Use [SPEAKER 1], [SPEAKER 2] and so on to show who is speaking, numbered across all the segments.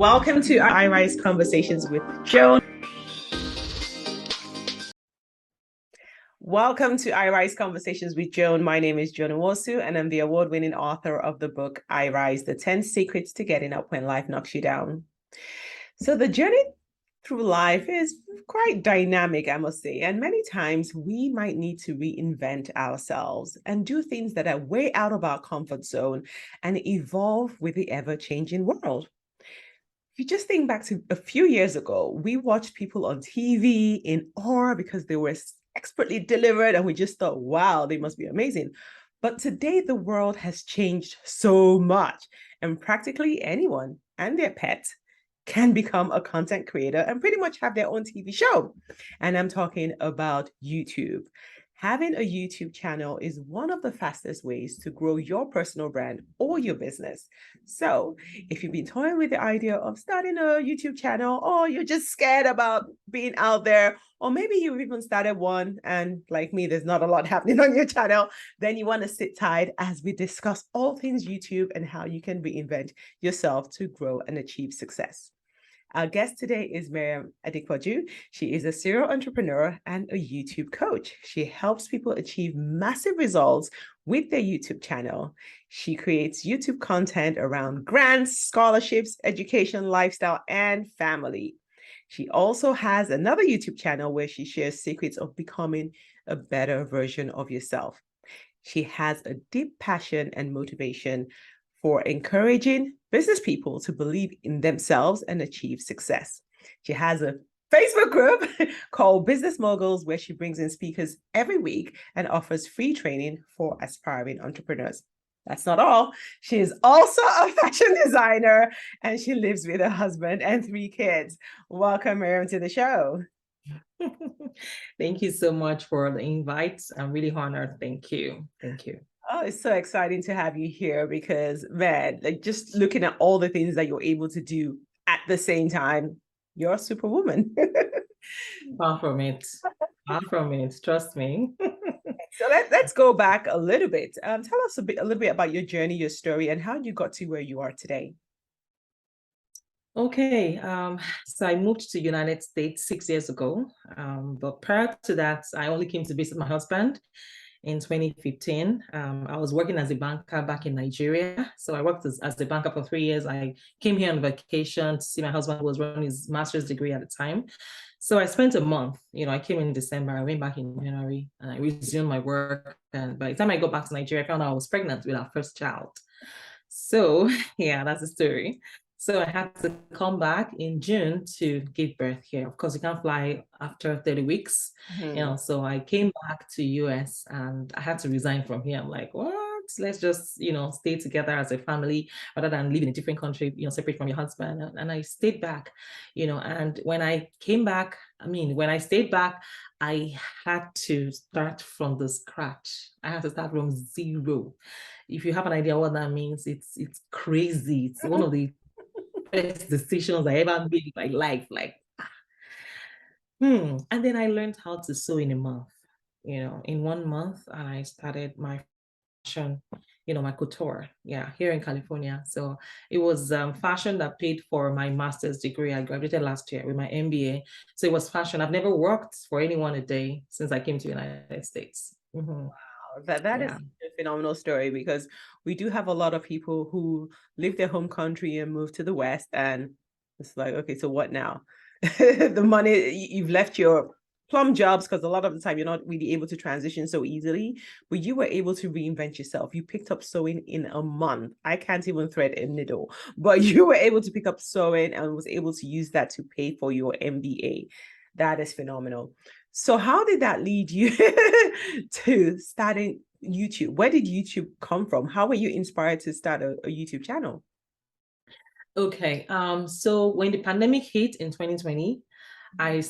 [SPEAKER 1] Welcome to iRise Conversations with Joan. Welcome to iRise Conversations with Joan. My name is Joan Nwosu, and I'm the award-winning author of the book iRise, The 10 Secrets to Getting Up When Life Knocks You Down. So the journey through life is quite dynamic, I must say, and many times we might need to reinvent ourselves and do things that are way out of our comfort zone and evolve with the ever-changing world. If you just think back to a few years ago, we watched people on TV in awe because they were expertly delivered, and we just thought, wow, they must be amazing. But today, the world has changed so much, and practically anyone and their pet can become a content creator and pretty much have their own TV show. And I'm talking about YouTube. Having a YouTube channel is one of the fastest ways to grow your personal brand or your business. So if you've been toying with the idea of starting a YouTube channel, or you're just scared about being out there, or maybe you've even started one and like me, there's not a lot happening on your channel, then you want to sit tight as we discuss all things YouTube and how you can reinvent yourself to grow and achieve success. Our guest today is Mariam Adepoju. She is a serial entrepreneur and a YouTube coach. She helps people achieve massive results with their YouTube channel. She creates YouTube content around grants, scholarships, education, lifestyle, and family. She also has another YouTube channel where she shares secrets of becoming a better version of yourself. She has a deep passion and motivation for encouraging business people to believe in themselves and achieve success. She has a Facebook group called Business Moguls, where she brings in speakers every week and offers free training for aspiring entrepreneurs. That's not all. She is also a fashion designer, and she lives with her husband and 3 kids. Welcome, Mariam, to the show.
[SPEAKER 2] Thank you so much for the invite. I'm really honored. Thank you. Thank you.
[SPEAKER 1] Oh, it's so exciting to have you here because, man, like just looking at all the things that you're able to do at the same time, you're a superwoman.
[SPEAKER 2] Far from it. Far from it. Trust me.
[SPEAKER 1] So let's go back a little bit. Tell us a little bit about your journey, your story, and how you got to where you are today.
[SPEAKER 2] Okay. So I moved to the United States 6 years ago. But prior to that, I only came to visit my husband in 2015. I was working as a banker back in Nigeria. So I worked as a banker for 3 years. I came here on vacation to see my husband, who was running his master's degree at the time. So I spent a month, I came in December, I went back in January, and I resumed my work. And by the time I got back to Nigeria, I found out I was pregnant with our first child. So yeah, that's the story. So I had to come back in June to give birth here. Of course, you can't fly after 30 weeks. So I came back to US and I had to resign from here. I'm like, what? Let's just, stay together as a family rather than live in a different country, separate from your husband. And I stayed back, and when I came back, when I stayed back, I had to start from the scratch. I had to start from zero. If you have an idea what that means, it's crazy. It's one of the best decisions I ever made in my life. Like, And then I learned how to sew in a month, in 1 month, and I started my fashion, my couture, here in California. So it was fashion that paid for my master's degree. I graduated last year with my MBA. So it was fashion. I've never worked for anyone a day since I came to the United States.
[SPEAKER 1] Wow, that is a phenomenal story, because we do have a lot of people who leave their home country and move to the West, and it's like, okay, so what now? The money, you've left your plum jobs, because a lot of the time you're not really able to transition so easily, but you were able to reinvent yourself. You picked up sewing in a month. I can't even thread a needle, but you were able to pick up sewing and was able to use that to pay for your MBA. That is phenomenal. So how did that lead you to starting YouTube? Where did YouTube come from? How were you inspired to start a YouTube channel?
[SPEAKER 2] Okay. So when the pandemic hit in 2020, I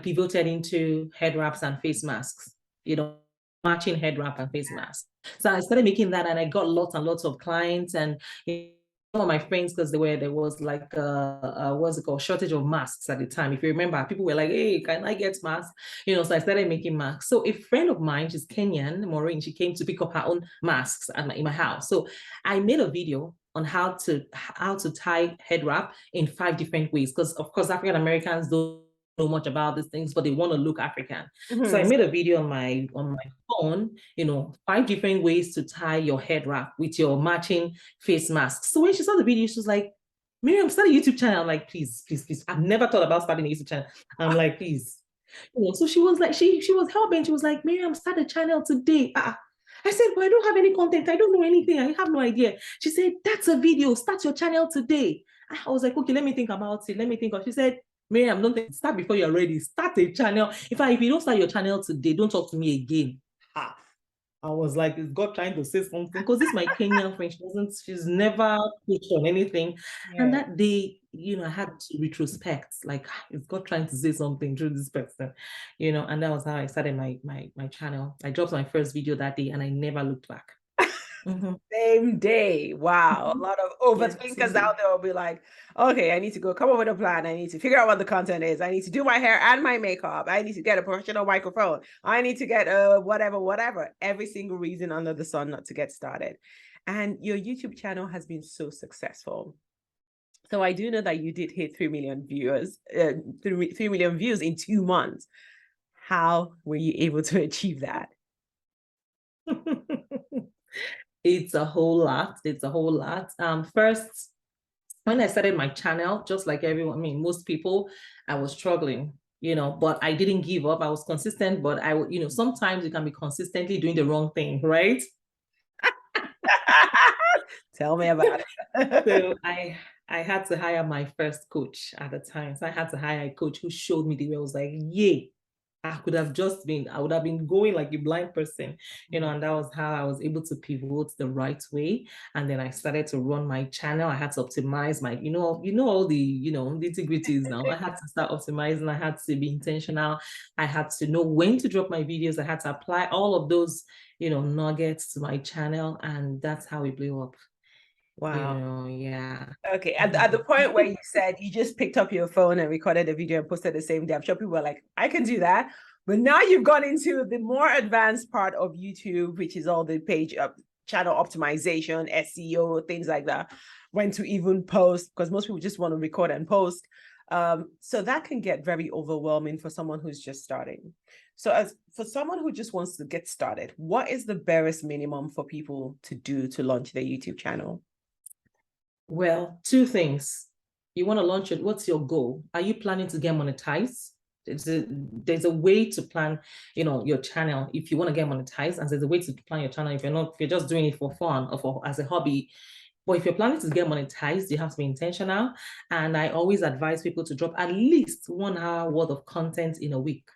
[SPEAKER 2] pivoted into head wraps and face masks, matching head wrap and face masks. So I started making that, and I got lots and lots of clients, and some of my friends, because there was like what's it called, shortage of masks at the time. If you remember, people were like, hey, can I get masks? So I started making masks. So a friend of mine, she's Kenyan, Maureen, she came to pick up her own masks in my house. So I made a video on how to tie head wrap in 5 different ways. Because of course, African Americans don't know much about these things, but they want to look African. So I made a video on my phone, 5 different ways to tie your head wrap with your matching face mask. So when she saw the video, she was like, Mariam, start a YouTube channel. I'm like, please, please, please. I've never thought about starting a YouTube channel. I'm like, please. So she was like, she was helping. She was like, Mariam, start a channel today. I said, but I don't have any content. I don't know anything. I have no idea. She said, that's a video. Start your channel today. I was like, okay, let me think about it. Let me think. She said, Mariam, don't think, start before you're ready. Start a channel. In fact, if you don't start your channel today, don't talk to me again. I was like, is God trying to say something? Because this is my Kenyan friend. She's never pushed on anything. Yeah. And that day, I had to retrospect, like, is God trying to say something through this person? And that was how I started my channel. I dropped my first video that day and I never looked back.
[SPEAKER 1] Same day. Wow. A lot of overthinkers out there will be like, okay, I need to go come up with a plan. I need to figure out what the content is. I need to do my hair and my makeup. I need to get a professional microphone. I need to get whatever. Every single reason under the sun not to get started. And your YouTube channel has been so successful. So I do know that you did hit 3 million viewers, 3 million views in 2 months. How were you able to achieve that?
[SPEAKER 2] It's a whole lot. It's a whole lot. First, when I started my channel, just like everyone, most people, I was struggling, but I didn't give up. I was consistent, but sometimes you can be consistently doing the wrong thing, right?
[SPEAKER 1] Tell me about it.
[SPEAKER 2] So I had to hire my first coach at the time. So I had to hire a coach who showed me the way. I was like, yay. I would have been going like a blind person, and that was how I was able to pivot the right way. And then I started to run my channel. I had to optimize my, all the, nitty-gritties now. I had to start optimizing. I had to be intentional. I had to know when to drop my videos. I had to apply all of those, nuggets to my channel. And that's how it blew up.
[SPEAKER 1] Wow.
[SPEAKER 2] Yeah.
[SPEAKER 1] Okay. At the point where you said you just picked up your phone and recorded a video and posted the same day, I'm sure people were like, I can do that. But now you've gone into the more advanced part of YouTube, which is all the page channel optimization, SEO, things like that. When to even post, because most people just want to record and post. So that can get very overwhelming for someone who's just starting. So for someone who just wants to get started, what is the barest minimum for people to do to launch their YouTube channel?
[SPEAKER 2] Well, 2 things. You want to launch it. What's your goal? Are you planning to get monetized? There's a way to plan, your channel if you want to get monetized, and there's a way to plan your channel if you're just doing it for fun or as a hobby. But if you're planning to get monetized, you have to be intentional. And I always advise people to drop at least 1 hour worth of content in a week.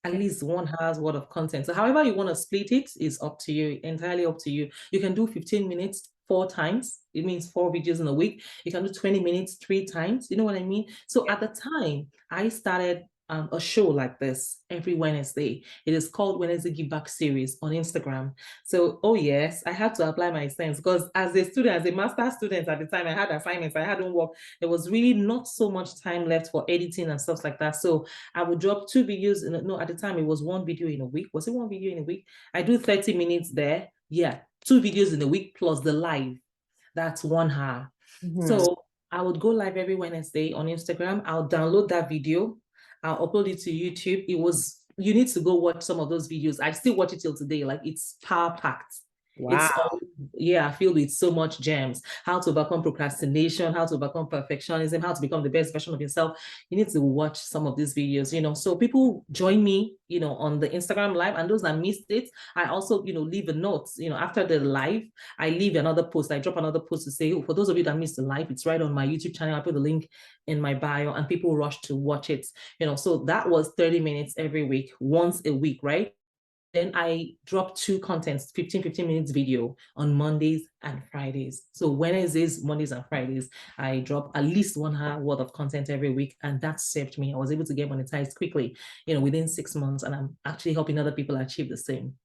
[SPEAKER 2] At least 1 hour's worth of content. So however you want to split it is up to you, entirely up to you. You can do 15 minutes 4 times. It means 4 videos in a week. You can do 20 minutes 3 times. You know what I mean? So at the time, I started a show like this every Wednesday. It is called Wednesday Give Back Series on Instagram. So, oh yes, I had to apply my sense because as a student, as a master's student at the time, I had assignments, I had homework. There was really not so much time left for editing and stuff like that. So I would drop 2 videos. At the time, it was 1 video in a week. Was it 1 video in a week? I do 30 minutes there. Yeah, 2 videos in a week plus the live. That's 1 hour. So I would go live every Wednesday on Instagram. I'll download that video. I'll upload it to YouTube. You need to go watch some of those videos. I still watch it till today. Like, it's power packed.
[SPEAKER 1] Wow.
[SPEAKER 2] It's filled with so much gems. How to overcome procrastination, how to overcome perfectionism, how to become the best version of yourself. You need to watch some of these videos, so people join me, on the Instagram live, and those that missed it, I also, leave a note, after the live, I leave another post. I drop another post to say, for those of you that missed the live, it's right on my YouTube channel. I put the link in my bio and people rush to watch it, so that was 30 minutes every week, once a week, right? Then I drop 2 contents, 15 minutes video on Mondays and Fridays. So Wednesdays, Mondays, and Fridays, I drop at least 1 hour worth of content every week. And that saved me. I was able to get monetized quickly, within 6 months. And I'm actually helping other people achieve the same.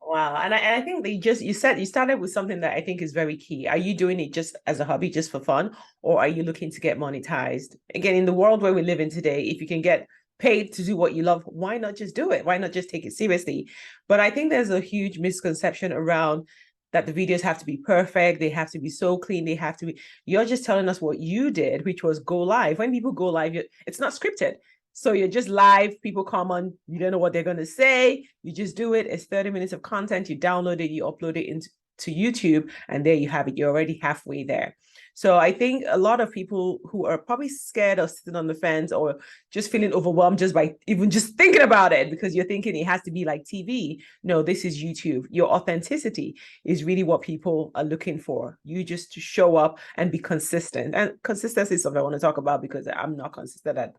[SPEAKER 1] Wow. And I think that you started with something that I think is very key. Are you doing it just as a hobby, just for fun? Or are you looking to get monetized? Again, in the world where we live in today, if you can get paid to do what you love, why not just do it? Why not just take it seriously? But I think there's a huge misconception around that the videos have to be perfect. They have to be so clean. They have to be, you're just telling us what you did, which was go live. When people go live, it's not scripted. So you're just live, people come on, you don't know what they're going to say. You just do it. It's 30 minutes of content. You download it, you upload it into YouTube, and there you have it. You're already halfway there. So I think a lot of people who are probably scared of sitting on the fence or just feeling overwhelmed just by even just thinking about it, because you're thinking it has to be like TV. No, this is YouTube. Your authenticity is really what people are looking for. You just to show up and be consistent. And consistency is something I want to talk about because I'm not consistent at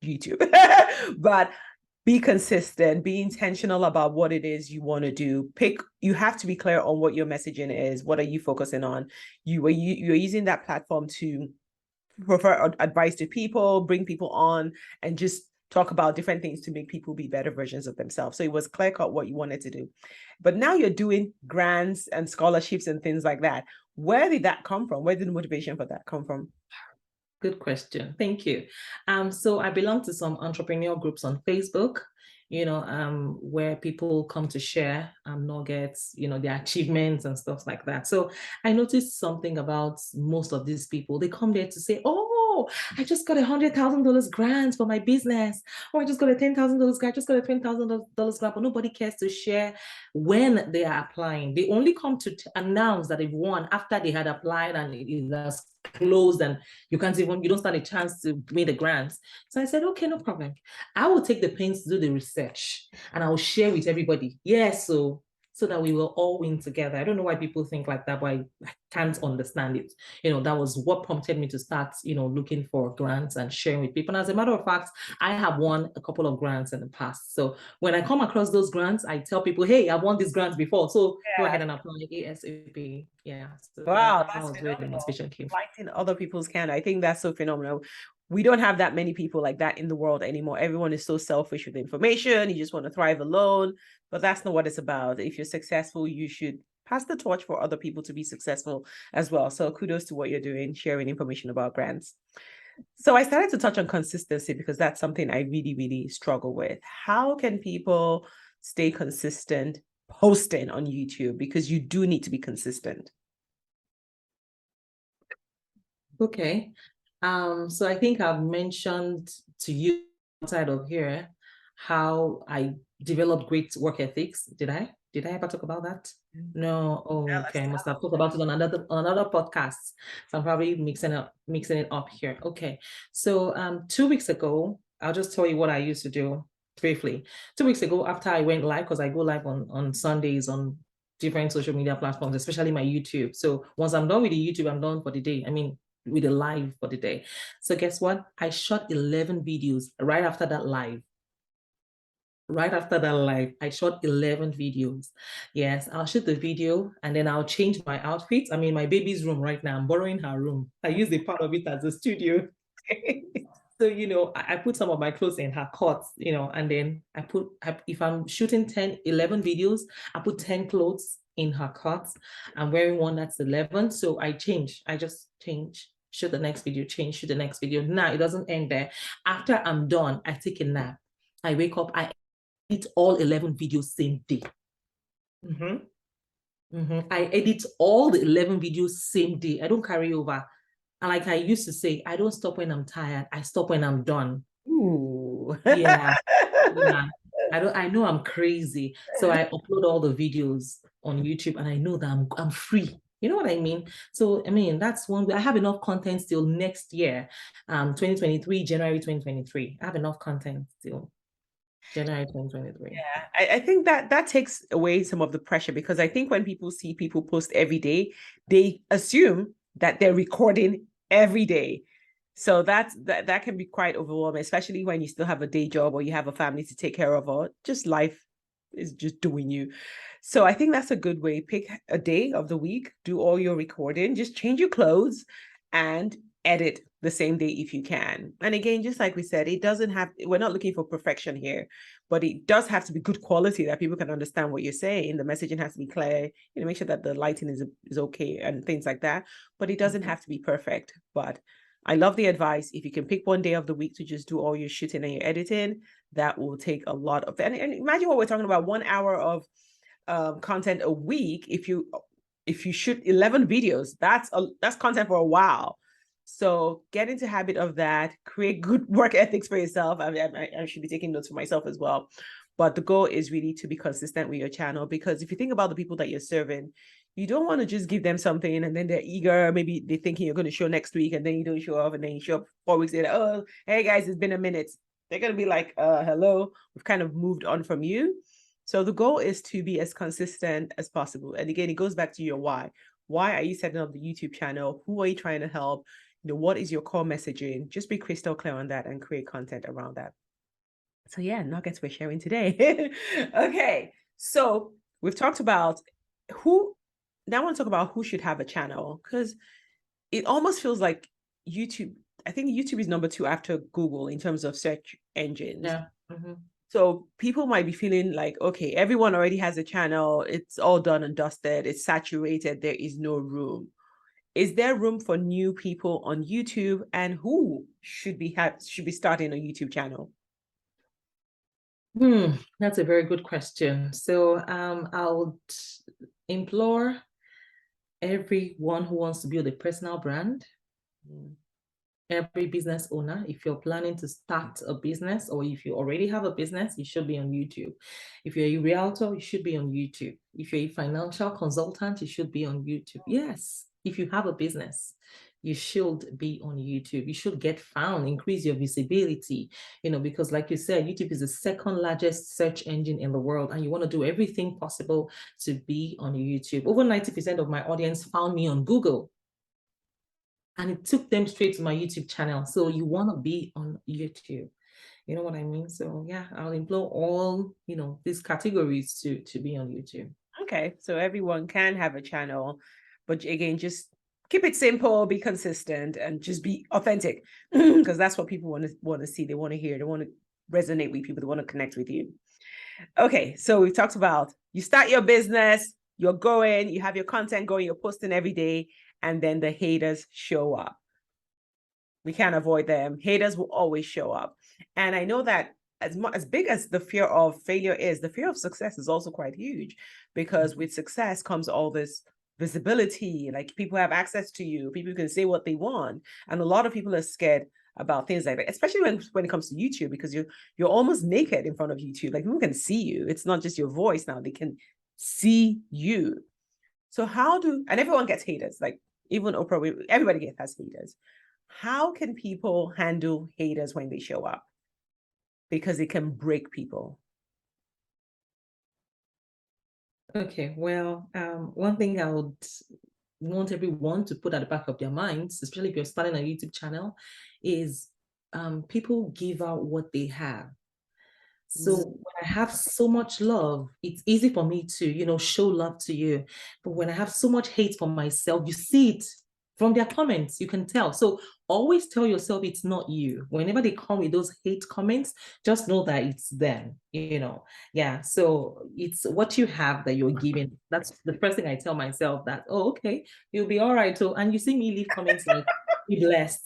[SPEAKER 1] YouTube. But be consistent, be intentional about what it is you want to do. You have to be clear on what your messaging is. What are you focusing on? You're using that platform to provide advice to people, bring people on, and just talk about different things to make people be better versions of themselves. So it was clear cut what you wanted to do. But now you're doing grants and scholarships and things like that. Where did that come from? Where did the motivation for that come from?
[SPEAKER 2] Good question. Thank you. So I belong to some entrepreneur groups on Facebook, where people come to share nuggets, their achievements and stuff like that. So I noticed something about most of these people. They come there to say, oh, I just got $100,000 grant for my business, or I just got a $10,000 grant, I just got a $20,000 grant, but nobody cares to share when they are applying. They only come to announce that they've won after they had applied and it has closed and you don't stand a chance to win the grants. So I said, okay, no problem. I will take the pains to do the research and I will share with everybody. Yes, so that we will all win together. I don't know why people think like that, but I can't understand it. That was what prompted me to start, looking for grants and sharing with people. And as a matter of fact, I have won a couple of grants in the past. So when I come across those grants, I tell people, hey, I've won these grants before. So go ahead and apply ASAP. Yeah. So
[SPEAKER 1] wow,
[SPEAKER 2] that was where the motivation came from.
[SPEAKER 1] Lighting other people's can. I think that's so phenomenal. We don't have that many people like that in the world anymore. Everyone is so selfish with information. You just want to thrive alone, but that's not what it's about. If you're successful, you should pass the torch for other people to be successful as well. So kudos to what you're doing, sharing information about grants. So I started to touch on consistency because that's something I really, really struggle with. How can people stay consistent posting on YouTube? Because you do need to be consistent.
[SPEAKER 2] Okay. So I think I've mentioned to you outside of here how I developed great work ethics. Did I ever talk about that? No. Oh, okay. I must have talked about it on another podcast. So I'm probably mixing it up here. Okay. So 2 weeks ago, I'll just tell you what I used to do briefly. 2 weeks ago, after I went live, because I go live on Sundays on different social media platforms, especially my YouTube. So once I'm done with the YouTube, I'm done for the day. I mean, with the live for the day. So guess what? I shot 11 videos right after that live. Right after that live, I shot 11 videos. Yes, I'll shoot the video and then I'll change my outfit. I'm in my baby's room right now. I'm borrowing her room. I use a part of it as a studio. So, I put some of my clothes in her cot, and then if I'm shooting 11 videos, I put 10 clothes in her cot. I'm wearing one that's 11. So I just change, shoot the next video, change, shoot the next video. Now it doesn't end there. After I'm done, I take a nap. I wake up, I edit all 11 videos same day. I edit all the 11 videos same day. I don't carry over. And like I used to say, I don't stop when I'm tired. I stop when I'm done.
[SPEAKER 1] Ooh.
[SPEAKER 2] Yeah. I know I'm crazy. So I upload all the videos on YouTube and I know that I'm free. You know what I mean? So, I mean, that's one way. I have enough content still next year, 2023, January 2023. I have enough content still. January 2023.
[SPEAKER 1] Yeah, I think that takes away some of the pressure, because I think when people see people post every day, they assume that they're recording every day. So that can be quite overwhelming, especially when you still have a day job or you have a family to take care of, or just life is just doing you. So I think that's a good way. Pick a day of the week, do all your recording, just change your clothes and edit the same day if you can. And again, just like we said, we're not looking for perfection here, but it does have to be good quality that people can understand what you're saying. The messaging has to be clear, make sure that the lighting is okay and things like that. But it doesn't have to be perfect. But I love the advice. If you can pick one day of the week to just do all your shooting and your editing, that will take a lot of that. And imagine what we're talking about, 1 hour of content a week, if you shoot 11 videos, that's content for a while. So get into habit of that, create good work ethics for yourself. I should be taking notes for myself as well. But the goal is really to be consistent with your channel, because if you think about the people that you're serving, you don't want to just give them something and then they're eager. Maybe they're thinking you're going to show next week and then you don't show up, and then you show up 4 weeks later. Oh, hey guys, it's been a minute. They're going to be like, hello, we've kind of moved on from you. So the goal is to be as consistent as possible. And again, it goes back to your why. Why are you setting up the YouTube channel? Who are you trying to help? What is your core messaging? Just be crystal clear on that and create content around that. So yeah, nuggets we're sharing today. Okay, so we've talked about who. Now I want to talk about who should have a channel, because it almost feels like YouTube. I think YouTube is number 2 after Google in terms of search engines.
[SPEAKER 2] Yeah. Mm-hmm.
[SPEAKER 1] So people might be feeling like, okay, everyone already has a channel. It's all done and dusted. It's saturated. There is no room. Is there room for new people on YouTube, and who should be starting a YouTube channel?
[SPEAKER 2] That's a very good question. So I would implore everyone who wants to build a personal brand, every business owner, if you're planning to start a business, or if you already have a business, you should be on YouTube. If you're a realtor, you should be on YouTube. If you're a financial consultant, you should be on YouTube. Yes, if you have a business, you should be on YouTube. You should get found, increase your visibility, because like you said, YouTube is the 2nd largest search engine in the world, and you want to do everything possible to be on YouTube. Over 90% of my audience found me on Google, and it took them straight to my YouTube channel. So you want to be on YouTube. You know what I mean? So yeah, I'll implore all, these categories to be on YouTube.
[SPEAKER 1] Okay, so everyone can have a channel, but again, just keep it simple, be consistent, and just be authentic, because that's what people want to see. They want to hear. They want to resonate with people. They want to connect with you. Okay, so we've talked about you start your business, you're going, you have your content going, you're posting every day, and then the haters show up. We can't avoid them. Haters will always show up. And I know that as big as the fear of failure is, the fear of success is also quite huge, because with success comes all this visibility. Like, people have access to you, people can say what they want. And a lot of people are scared about things like that, especially when it comes to YouTube, because you're almost naked in front of YouTube. Like, people can see you. It's not just your voice now, they can see you. So and everyone gets haters, like even Oprah, everybody has haters. How can people handle haters when they show up? Because it can break people.
[SPEAKER 2] Okay, well, one thing I would want everyone to put at the back of their minds, especially if you're starting a YouTube channel, is people give out what they have. So when I have so much love, it's easy for me to, show love to you. But when I have so much hate for myself, you see it from their comments, you can tell. So always tell yourself it's not you. Whenever they come with those hate comments, just know that it's them, Yeah, so it's what you have that you're giving. That's the first thing I tell myself, that, oh, okay, you'll be all right. So, and you see me leave comments like, be blessed.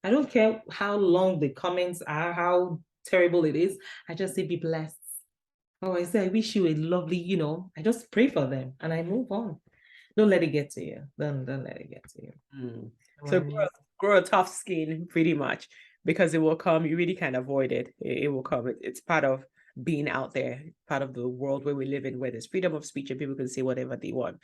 [SPEAKER 2] I don't care how long the comments are, how terrible it is. I just say, be blessed. Oh, I say, I wish you a lovely, I just pray for them and I move on. Don't let it get to you. Don't let it get to you.
[SPEAKER 1] So grow a tough skin, pretty much, because it will come. You really can't avoid it. It will come. It's part of being out there, part of the world where we live in, where there's freedom of speech and people can say whatever they want.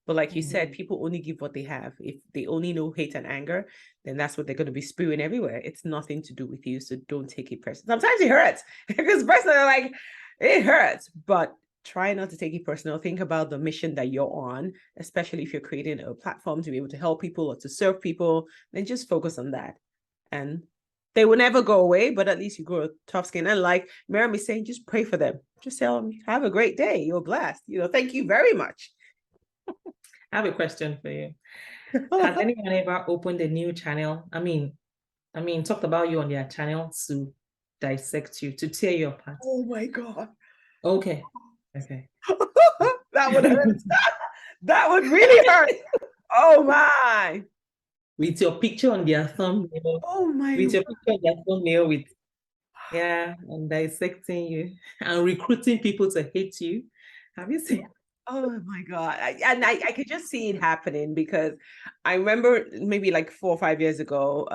[SPEAKER 1] But like you said, people only give what they have. If they only know hate and anger, then that's what they're going to be spewing everywhere. It's nothing to do with you. So don't take it personal. Sometimes it hurts, because personally, like, it hurts, but try not to take it personal. Think about the mission that you're on, especially if you're creating a platform to be able to help people or to serve people, then just focus on that. And they will never go away, but at least you grow a tough skin. And like Mariam is saying, just pray for them. Just tell them, have a great day. You're blessed. Thank you very much.
[SPEAKER 2] I have a question for you. Has anyone ever opened a new channel? I mean, talked about you on their channel to dissect you, to tear you apart?
[SPEAKER 1] Oh my God.
[SPEAKER 2] Okay.
[SPEAKER 1] That would hurt. That would really hurt. Oh my.
[SPEAKER 2] With your picture on their thumbnail.
[SPEAKER 1] Oh my.
[SPEAKER 2] With your picture on their thumbnail, and dissecting you and recruiting people to hate you. Have you seen?
[SPEAKER 1] Oh my God. I could just see it happening because I remember maybe like 4 or 5 years ago,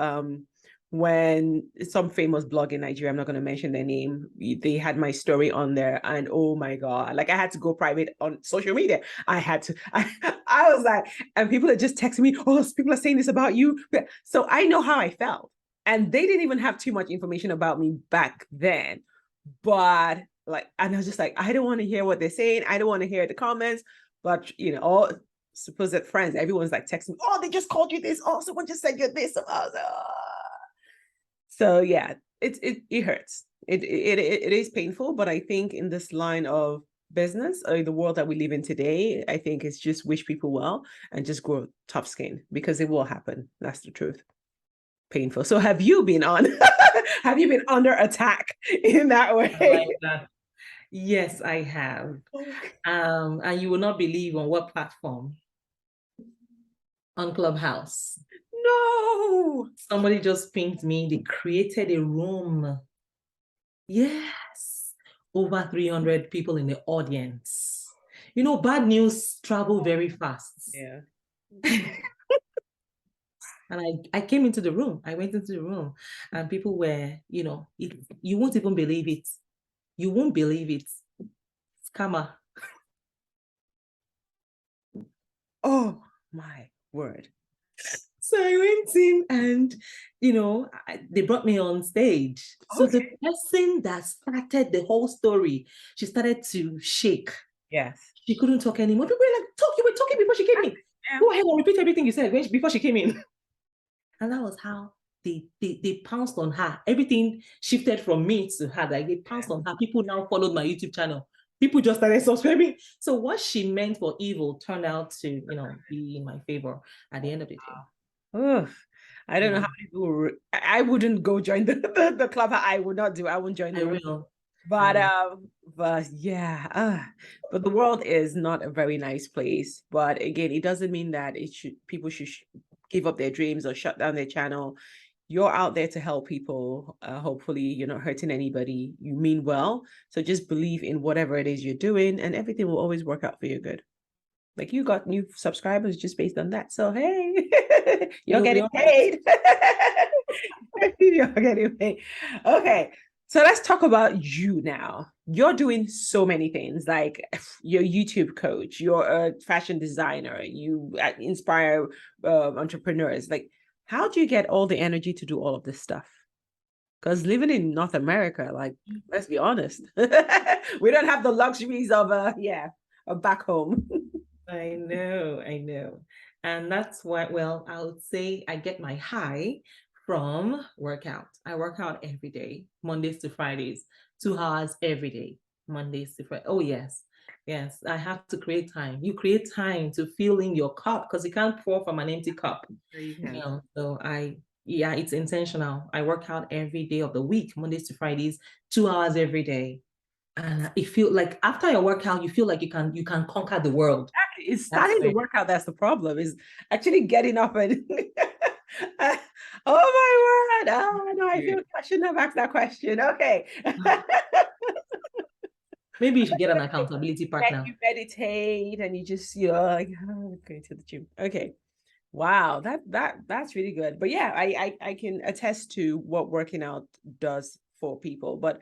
[SPEAKER 1] when some famous blog in Nigeria, I'm not going to mention their name, they had my story on there, and oh my God, like I had to go private on social media. I was like, and people are just texting me, oh, people are saying this about you. So I know how I felt. And they didn't even have too much information about me back then. But like, and I was just like, I don't want to hear what they're saying. I don't want to hear the comments. But all supposed friends, everyone's like texting me, oh, they just called you this. Oh, someone just said you this. So I was like, oh. So yeah, it hurts. It is painful, but I think in this line of business or the world that we live in today, I think it's just wish people well and just grow tough skin because it will happen. That's the truth. Painful. So have you been have you been under attack in that way?
[SPEAKER 2] Like that. Yes, I have. And you will not believe on what platform. On Clubhouse.
[SPEAKER 1] No.
[SPEAKER 2] Somebody just pinged me. They created a room. Yes. Over 300 people in the audience. Bad news travel very fast.
[SPEAKER 1] Yeah.
[SPEAKER 2] And I came into the room. I went into the room and people were, you won't even believe it. You won't believe it. Scammer.
[SPEAKER 1] Oh my word.
[SPEAKER 2] So I went in and, they brought me on stage. So
[SPEAKER 1] Okay.
[SPEAKER 2] the person that started the whole story, she started to shake.
[SPEAKER 1] Yes.
[SPEAKER 2] She couldn't talk anymore. People were like, you were talking before she came in. Yeah. Go ahead and repeat everything you said before she came in. And that was how they pounced on her. Everything shifted from me to her. Like they pounced on her. People now followed my YouTube channel. People just started subscribing. So what she meant for evil turned out to, be in my favor at the end of the day.
[SPEAKER 1] Oof. I don't know how many people I wouldn't go join the club. I would not do. I wouldn't join the room. But yeah, but the world is not a very nice place. But again, it doesn't mean that people should give up their dreams or shut down their channel. You're out there to help people. Hopefully you're not hurting anybody. You mean well. So just believe in whatever it is you're doing and everything will always work out for your good. Like you got new subscribers just based on that. So hey, you're getting paid. You're getting paid. Okay. So let's talk about you now. You're doing so many things, like you're a YouTube coach, you're a fashion designer, you inspire entrepreneurs. Like, how do you get all the energy to do all of this stuff? Because living in North America, like, let's be honest, we don't have the luxuries of back home.
[SPEAKER 2] I know. And that's why, I would say I get my high from workout. I work out every day, Mondays to Fridays, 2 hours every day, Mondays to Friday. Oh, yes. Yes, I have to create time. You create time to fill in your cup because you can't pour from an empty cup. So it's intentional. I work out every day of the week, Mondays to Fridays, 2 hours every day. And it feels like after your workout, you feel like you can conquer the world.
[SPEAKER 1] It's starting the workout that's the problem. Is actually getting up and oh my word. Oh no, I feel I shouldn't have asked that question. Okay.
[SPEAKER 2] Maybe you should get an accountability partner.
[SPEAKER 1] You meditate and you just like going to the gym. Okay. Wow, that's really good. But yeah, I can attest to what working out does for people. But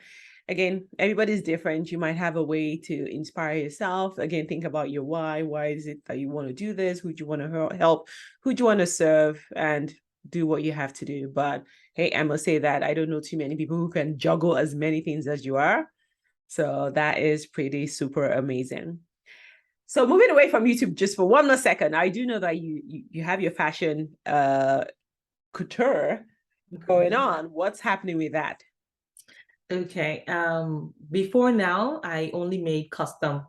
[SPEAKER 1] again, everybody's different. You might have a way to inspire yourself. Again, think about your why. Why is it that you want to do this? Who do you want to help? Who do you want to serve? And do what you have to do. But hey, I must say that I don't know too many people who can juggle as many things as you are. So that is pretty super amazing. So moving away from YouTube just for one more second, I do know that you have your fashion couture going on. What's happening with that?
[SPEAKER 2] Okay. Before now, I only made custom,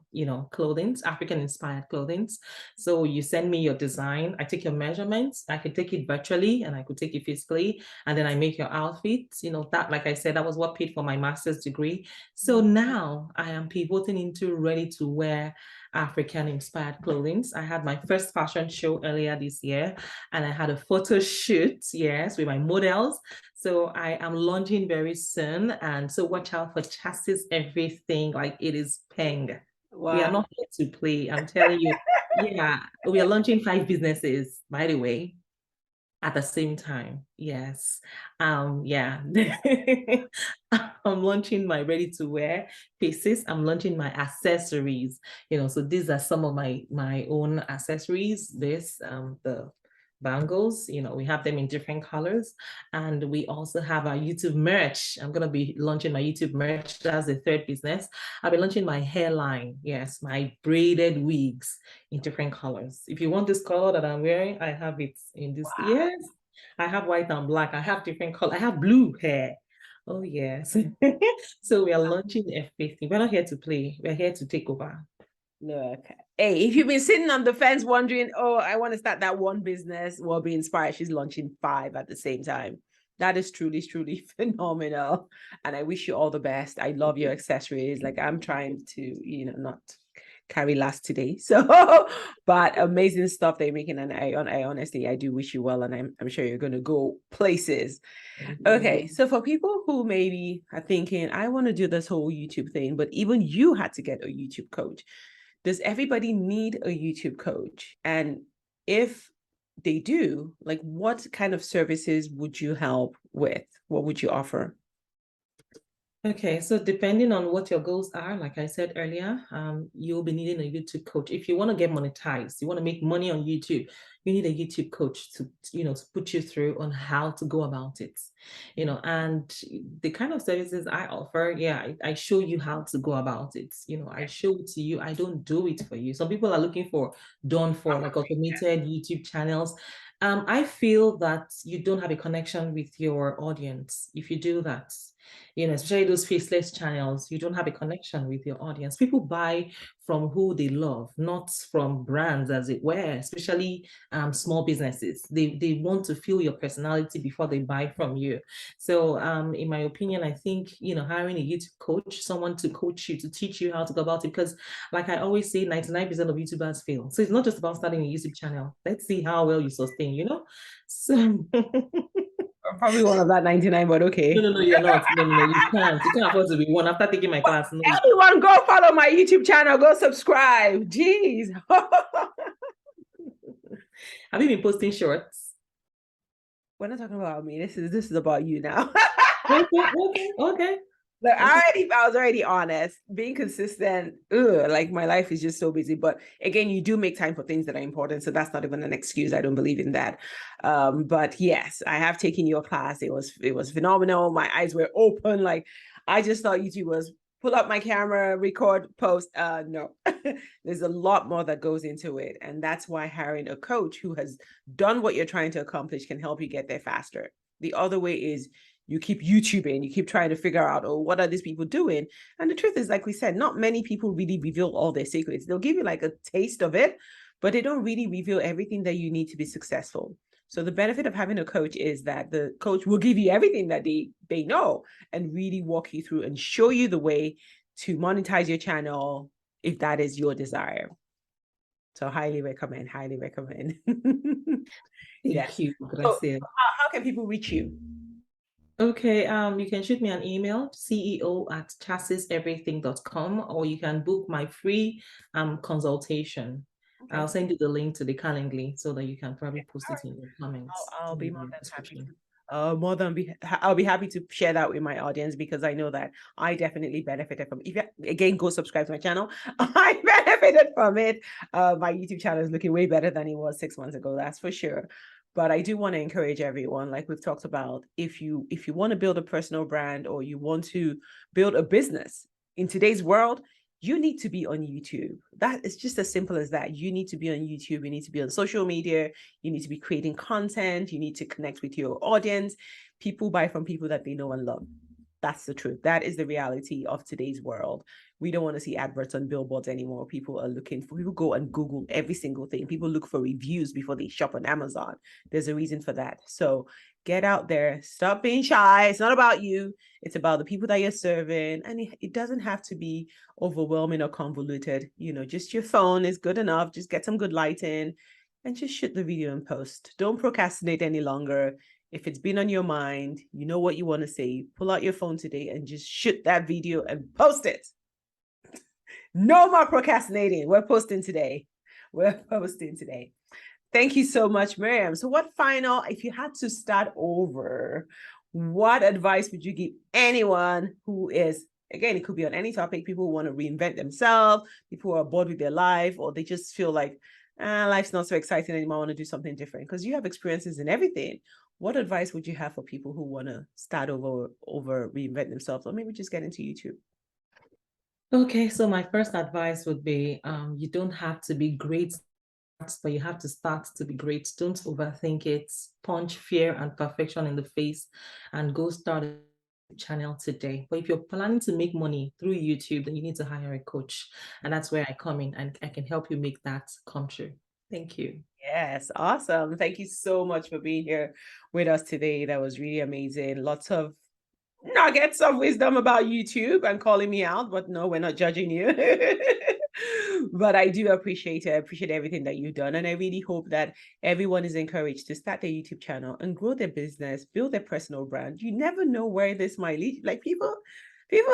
[SPEAKER 2] clothing, African inspired clothing. So you send me your design, I take your measurements, I could take it virtually and I could take it physically, and then I make your outfits. That, like I said, that was what paid for my master's degree. So now I am pivoting into ready to wear African inspired clothing. I had my first fashion show earlier this year and I had a photo shoot, yes, with my models. So I am launching very soon. And so watch out for chassis, everything, like it is peng. We are
[SPEAKER 1] Wow.
[SPEAKER 2] not here to play. I'm telling you. Yeah, we are launching 5 businesses, by the way, at the same time. Yes. Yeah. I'm launching my ready-to-wear pieces. I'm launching my accessories. So these are some of my own accessories. The bangles, we have them in different colors. And we also have our YouTube merch. I'm gonna be launching my YouTube merch. That's the third business. I'll be launching my hairline. Yes, my braided wigs in different colors. If you want this color that I'm wearing, I have it in this.
[SPEAKER 1] Wow.
[SPEAKER 2] Yes, I have white and black. I have different color. I have blue hair. Oh yes. So we are launching everything. We're not here to play. We're here to take over.
[SPEAKER 1] Look, hey, if you've been sitting on the fence wondering, oh, I want to start that one business, well, be inspired. She's launching 5 at the same time. That is truly, truly phenomenal. And I wish you all the best. I love your accessories. Like I'm trying to, not carry last today. So, but amazing stuff they're making. And I honestly, I do wish you well. And I'm sure you're going to go places. Okay. So for people who maybe are thinking, I want to do this whole YouTube thing, but even you had to get a YouTube coach. Does everybody need a YouTube coach? And if they do, like what kind of services would you help with? What would you offer?
[SPEAKER 2] Okay, so depending on what your goals are, like I said earlier, you'll be needing a YouTube coach. If you want to get monetized, you want to make money on YouTube, you need a YouTube coach to put you through on how to go about it. And the kind of services I offer, yeah, I show you how to go about it. I show it to you. I don't do it for you. Some people are looking for done for like automated YouTube channels. I feel that you don't have a connection with your audience if you do that. Especially those faceless channels, you don't have a connection with your audience. People buy from who they love, not from brands, as it were, especially small businesses. They want to feel your personality before they buy from you. So in my opinion, I think, hiring a YouTube coach, someone to coach you, to teach you how to go about it, because like I always say, 99% of YouTubers fail. So it's not just about starting a YouTube channel. Let's see how well you sustain, So
[SPEAKER 1] I'm probably one of that 99, but okay.
[SPEAKER 2] No, you're not. No, you can't. You can't afford to be one after taking my class. No.
[SPEAKER 1] Everyone go follow my YouTube channel, go subscribe. Jeez.
[SPEAKER 2] Have you been posting shorts?
[SPEAKER 1] We're not talking about me. This is about you now.
[SPEAKER 2] Okay.
[SPEAKER 1] Look, I was already honest. Being consistent, like my life is just so busy. But again, you do make time for things that are important. So that's not even an excuse. I don't believe in that. But yes, I have taken your class. It was phenomenal. My eyes were open. Like I just thought YouTube was pull up my camera, record, post. No, there's a lot more that goes into it. And that's why hiring a coach who has done what you're trying to accomplish can help you get there faster. The other way is you keep YouTubing, you keep trying to figure out, oh, what are these people doing? And the truth is, like we said, not many people really reveal all their secrets. They'll give you like a taste of it, but they don't really reveal everything that you need to be successful. So the benefit of having a coach is that the coach will give you everything that they know and really walk you through and show you the way to monetize your channel if that is your desire. So highly recommend.
[SPEAKER 2] Thank you. Gracias.
[SPEAKER 1] So how can people reach you?
[SPEAKER 2] Okay, you can shoot me an email, ceo@chassiseverything.com, or you can book my free consultation. Okay. I'll send you the link to the Calendly so that you can probably post it in your comments.
[SPEAKER 1] I'll be more than happy. I'll be happy to share that with my audience because I know that I definitely benefited from. If you, again, go subscribe to my channel. I benefited from it. My YouTube channel is looking way better than it was 6 months ago. That's for sure. But I do want to encourage everyone, like we've talked about, if you want to build a personal brand or you want to build a business in today's world, you need to be on YouTube. That is just as simple as that. You need to be on YouTube. You need to be on social media. You need to be creating content. You need to connect with your audience. People buy from people that they know and love. That's the truth. That is the reality of today's world. We don't want to see adverts on billboards anymore. People go and Google every single thing. People look for reviews before they shop on Amazon. There's a reason for that. So get out there, stop being shy. It's not about you. It's about the people that you're serving. And it doesn't have to be overwhelming or convoluted. Just your phone is good enough. Just get some good lighting and just shoot the video and post. Don't procrastinate any longer. If it's been on your mind, you know what you want to say, pull out your phone today and just shoot that video and post it. No more procrastinating. We're posting today. Thank you so much, Mariam. So if you had to start over, what advice would you give anyone who is, again, it could be on any topic, people who want to reinvent themselves, people who are bored with their life, or they just feel like, life's not so exciting anymore, I want to do something different, because you have experiences in everything. What advice would you have for people who want to start over, reinvent themselves, or maybe just get into YouTube?
[SPEAKER 2] Okay, so my first advice would be you don't have to be great, but you have to start to be great. Don't overthink it. Punch fear and perfection in the face and go start a channel today. But if you're planning to make money through YouTube, then you need to hire a coach. And that's where I come in and I can help you make that come true. Thank you.
[SPEAKER 1] Yes, awesome. Thank you so much for being here with us today. That was really amazing. Lots of nuggets of wisdom about YouTube and calling me out, but no, we're not judging you. But I do appreciate it. I appreciate everything that you've done. And I really hope that everyone is encouraged to start their YouTube channel and grow their business, build their personal brand. You never know where this might lead. Like people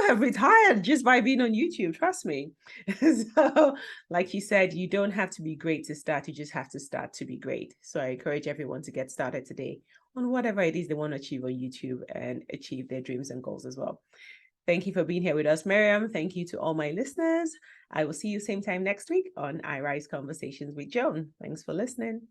[SPEAKER 1] have retired just by being on YouTube, trust me. So, like you said, you don't have to be great to start, you just have to start to be great. So I encourage everyone to get started today on whatever it is they want to achieve on YouTube and achieve their dreams and goals as well. Thank you for being here with us, Mariam. Thank you to all my listeners. I will see you same time next week on iRise Conversations with Joan. Thanks for listening.